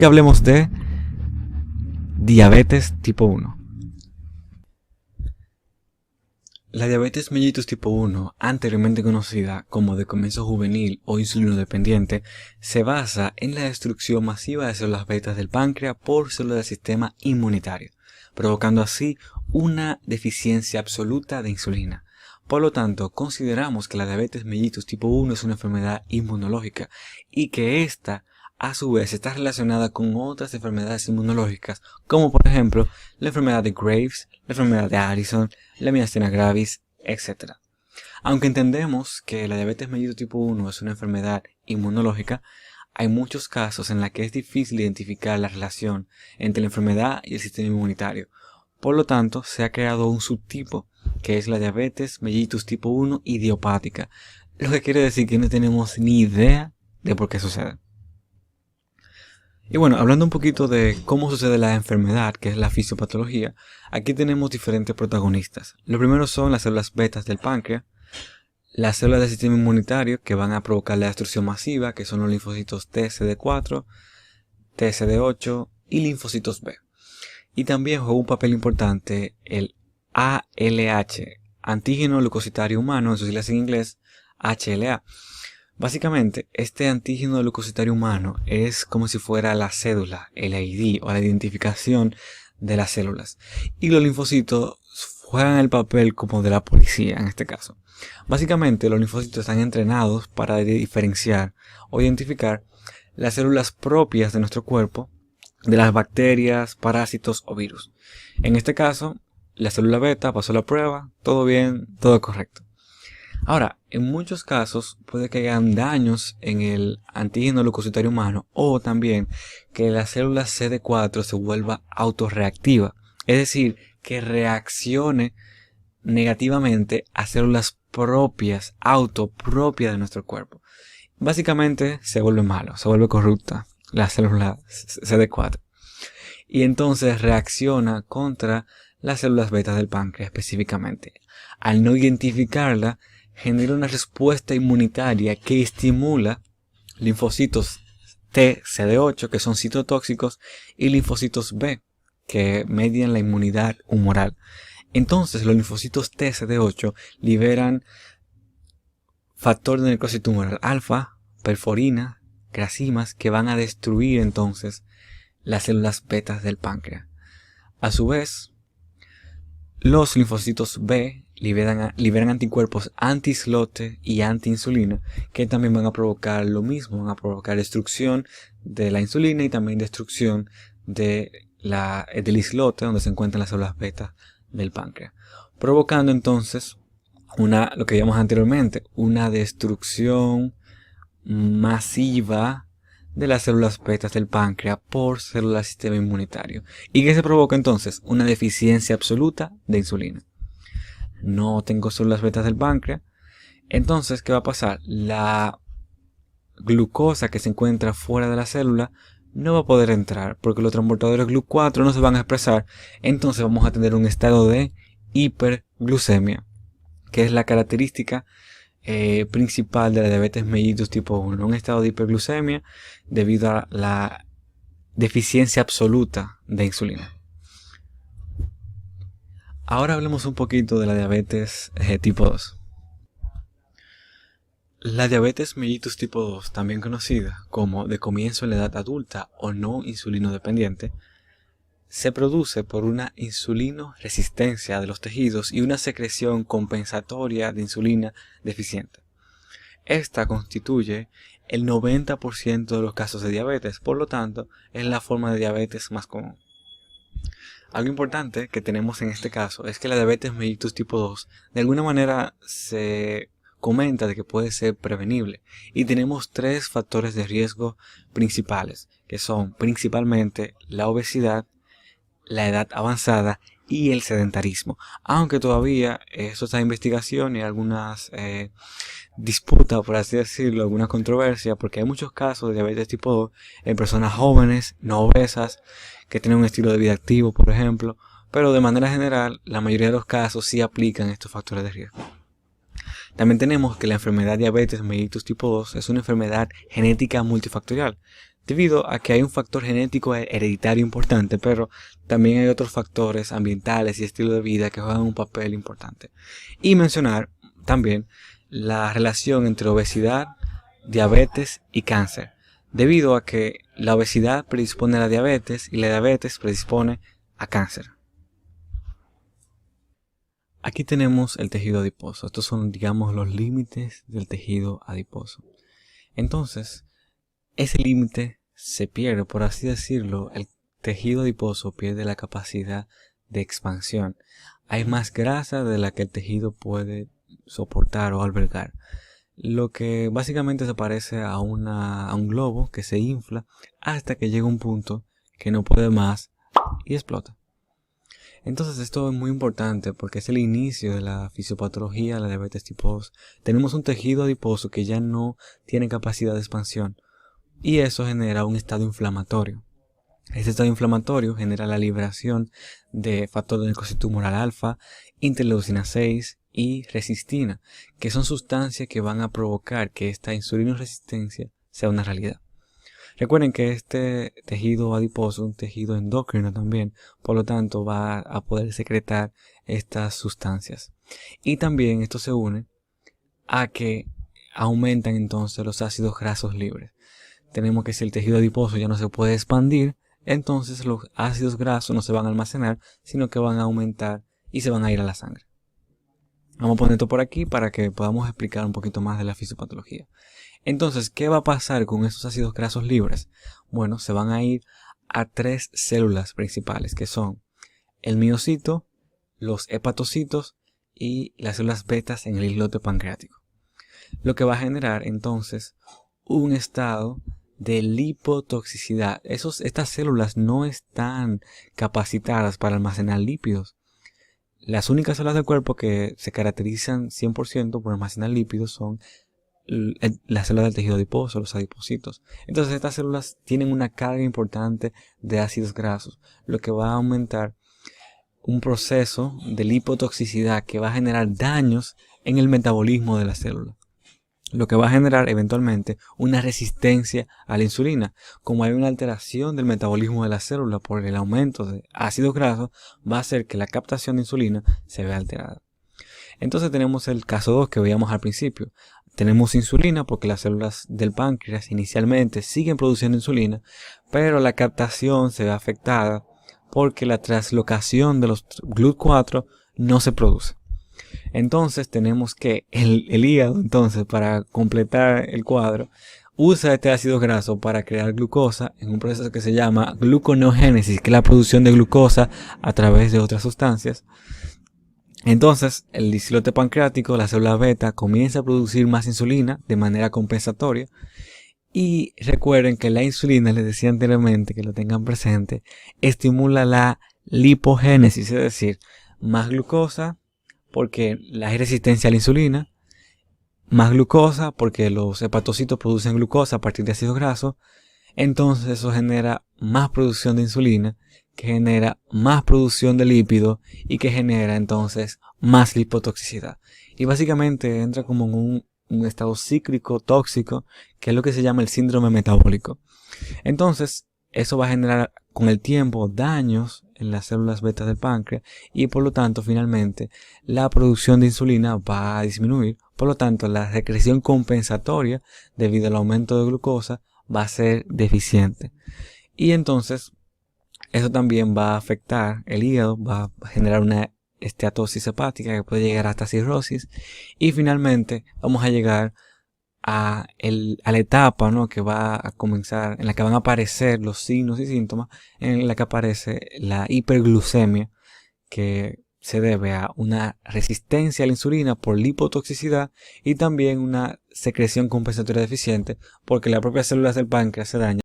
Y hablemos de diabetes tipo 1. La diabetes mellitus tipo 1, anteriormente conocida como de comienzo juvenil o insulino dependiente, se basa en la destrucción masiva de células betas del páncreas por células del sistema inmunitario, provocando así una deficiencia absoluta de insulina. Por lo tanto, consideramos que la diabetes mellitus tipo 1 es una enfermedad inmunológica y que esta a su vez está relacionada con otras enfermedades inmunológicas, como por ejemplo la enfermedad de Graves, la enfermedad de Addison, la miastenia gravis, etc. Aunque entendemos que la diabetes mellitus tipo 1 es una enfermedad inmunológica, hay muchos casos en los que es difícil identificar la relación entre la enfermedad y el sistema inmunitario. Por lo tanto, se ha creado un subtipo que es la diabetes mellitus tipo 1 idiopática, lo que quiere decir que no tenemos ni idea de por qué sucede. Y bueno, hablando un poquito de cómo sucede la enfermedad, que es la fisiopatología, aquí tenemos diferentes protagonistas. Lo primero son las células betas del páncreas, las células del sistema inmunitario que van a provocar la destrucción masiva, que son los linfocitos T, CD4, T, CD8 y linfocitos B. Y también juega un papel importante el ALH, antígeno leucocitario humano, en sus siglas en inglés, HLA. Básicamente, este antígeno leucocitario humano es como si fuera la cédula, el ID o la identificación de las células. Y los linfocitos juegan el papel como de la policía en este caso. Básicamente, los linfocitos están entrenados para diferenciar o identificar las células propias de nuestro cuerpo de las bacterias, parásitos o virus. En este caso, la célula beta pasó la prueba, todo bien, todo correcto. Ahora, en muchos casos puede que hayan daños en el antígeno leucocitario humano o también que la célula CD4 se vuelva autorreactiva, es decir, que reaccione negativamente a células propias, autopropias de nuestro cuerpo. Básicamente se vuelve malo, se vuelve corrupta la célula CD4 y entonces reacciona contra las células betas del páncreas específicamente. Al no identificarla, genera una respuesta inmunitaria que estimula linfocitos T, CD8, que son citotóxicos, y linfocitos B, que median la inmunidad humoral. Entonces, los linfocitos T, CD8 liberan factor de necrosis tumoral alfa, perforina, gracimas, que van a destruir entonces las células betas del páncreas. A su vez, los linfocitos B liberan anticuerpos anti-islote y anti-insulina que también van a provocar lo mismo, van a provocar destrucción de la insulina y también destrucción del islote donde se encuentran las células beta del páncreas, provocando entonces lo que llamamos anteriormente, una destrucción masiva de las células betas del páncreas por células del sistema inmunitario. ¿Y qué se provoca entonces? Una deficiencia absoluta de insulina. No tengo células betas del páncreas. Entonces, ¿qué va a pasar? La glucosa que se encuentra fuera de la célula no va a poder entrar porque los transportadores GLUT4 no se van a expresar. Entonces vamos a tener un estado de hiperglucemia, que es la característica principal de la diabetes mellitus tipo 1, un estado de hiperglucemia debido a la deficiencia absoluta de insulina. Ahora hablemos un poquito de la diabetes tipo 2. La diabetes mellitus tipo 2, también conocida como de comienzo en la edad adulta o no insulino dependiente, se produce por una insulinoresistencia de los tejidos y una secreción compensatoria de insulina deficiente. Esta constituye el 90% de los casos de diabetes, por lo tanto, es la forma de diabetes más común. Algo importante que tenemos en este caso es que la diabetes mellitus tipo 2 de alguna manera se comenta de que puede ser prevenible y tenemos 3 factores de riesgo principales, que son principalmente la obesidad, la edad avanzada y el sedentarismo, aunque todavía eso está en investigación y algunas disputas, por así decirlo, alguna controversia, porque hay muchos casos de diabetes tipo 2 en personas jóvenes, no obesas, que tienen un estilo de vida activo, por ejemplo, pero de manera general la mayoría de los casos sí aplican estos factores de riesgo. También tenemos que la enfermedad diabetes mellitus tipo 2 es una enfermedad genética multifactorial, debido a que hay un factor genético hereditario importante, pero también hay otros factores ambientales y estilo de vida que juegan un papel importante. Y mencionar también la relación entre obesidad, diabetes y cáncer, debido a que la obesidad predispone a la diabetes y la diabetes predispone a cáncer. Aquí tenemos el tejido adiposo. Estos son, digamos, los límites del tejido adiposo. Entonces, ese límite se pierde, por así decirlo. El tejido adiposo pierde la capacidad de expansión. Hay más grasa de la que el tejido puede soportar o albergar. Lo que básicamente se parece a un globo que se infla hasta que llega un punto que no puede más y explota. Entonces esto es muy importante porque es el inicio de la fisiopatología de la diabetes tipo 2. Tenemos un tejido adiposo que ya no tiene capacidad de expansión y eso genera un estado inflamatorio. Este estado inflamatorio genera la liberación de factores del cocito tumoral alfa, interleucina 6 y resistina, que son sustancias que van a provocar que esta insulinoresistencia sea una realidad. Recuerden que este tejido adiposo es un tejido endocrino también, por lo tanto va a poder secretar estas sustancias. Y también esto se une a que aumentan entonces los ácidos grasos libres. Tenemos que si el tejido adiposo ya no se puede expandir, entonces los ácidos grasos no se van a almacenar, sino que van a aumentar y se van a ir a la sangre. Vamos a poner esto por aquí para que podamos explicar un poquito más de la fisiopatología. Entonces, ¿qué va a pasar con esos ácidos grasos libres? Bueno, se van a ir a 3 células principales, que son el miocito, los hepatocitos y las células betas en el islote pancreático. Lo que va a generar entonces un estado de lipotoxicidad. Estas células no están capacitadas para almacenar lípidos. Las únicas células del cuerpo que se caracterizan 100% por almacenar lípidos son las células del tejido adiposo, los adipocitos. Entonces estas células tienen una carga importante de ácidos grasos, lo que va a aumentar un proceso de lipotoxicidad que va a generar daños en el metabolismo de la célula, lo que va a generar eventualmente una resistencia a la insulina. Como hay una alteración del metabolismo de la célula por el aumento de ácidos grasos, va a hacer que la captación de insulina se vea alterada. Entonces tenemos el caso 2 que veíamos al principio. Tenemos insulina porque las células del páncreas inicialmente siguen produciendo insulina, pero la captación se ve afectada porque la translocación de los GLUT4 no se produce. Entonces tenemos que el hígado, entonces, para completar el cuadro, usa este ácido graso para crear glucosa en un proceso que se llama gluconeogénesis, que es la producción de glucosa a través de otras sustancias. Entonces, el islote pancreático, la célula beta, comienza a producir más insulina de manera compensatoria. Y recuerden que la insulina, les decía anteriormente, que lo tengan presente, estimula la lipogénesis, es decir, más glucosa porque hay resistencia a la insulina, más glucosa porque los hepatocitos producen glucosa a partir de ácidos grasos. Entonces eso genera más producción de insulina, que genera más producción de lípidos y que genera entonces más lipotoxicidad. Y básicamente entra como en un estado cíclico tóxico, que es lo que se llama el síndrome metabólico. Entonces eso va a generar con el tiempo daños en las células betas del páncreas y por lo tanto finalmente la producción de insulina va a disminuir. Por lo tanto la secreción compensatoria debido al aumento de glucosa va a ser deficiente. Y entonces eso también va a afectar el hígado, va a generar una esteatosis hepática que puede llegar hasta cirrosis. Y finalmente vamos a llegar a la etapa, ¿no?, que va a comenzar, en la que van a aparecer los signos y síntomas, en la que aparece la hiperglucemia, que se debe a una resistencia a la insulina por lipotoxicidad y también una secreción compensatoria deficiente porque las propias células del páncreas se dañan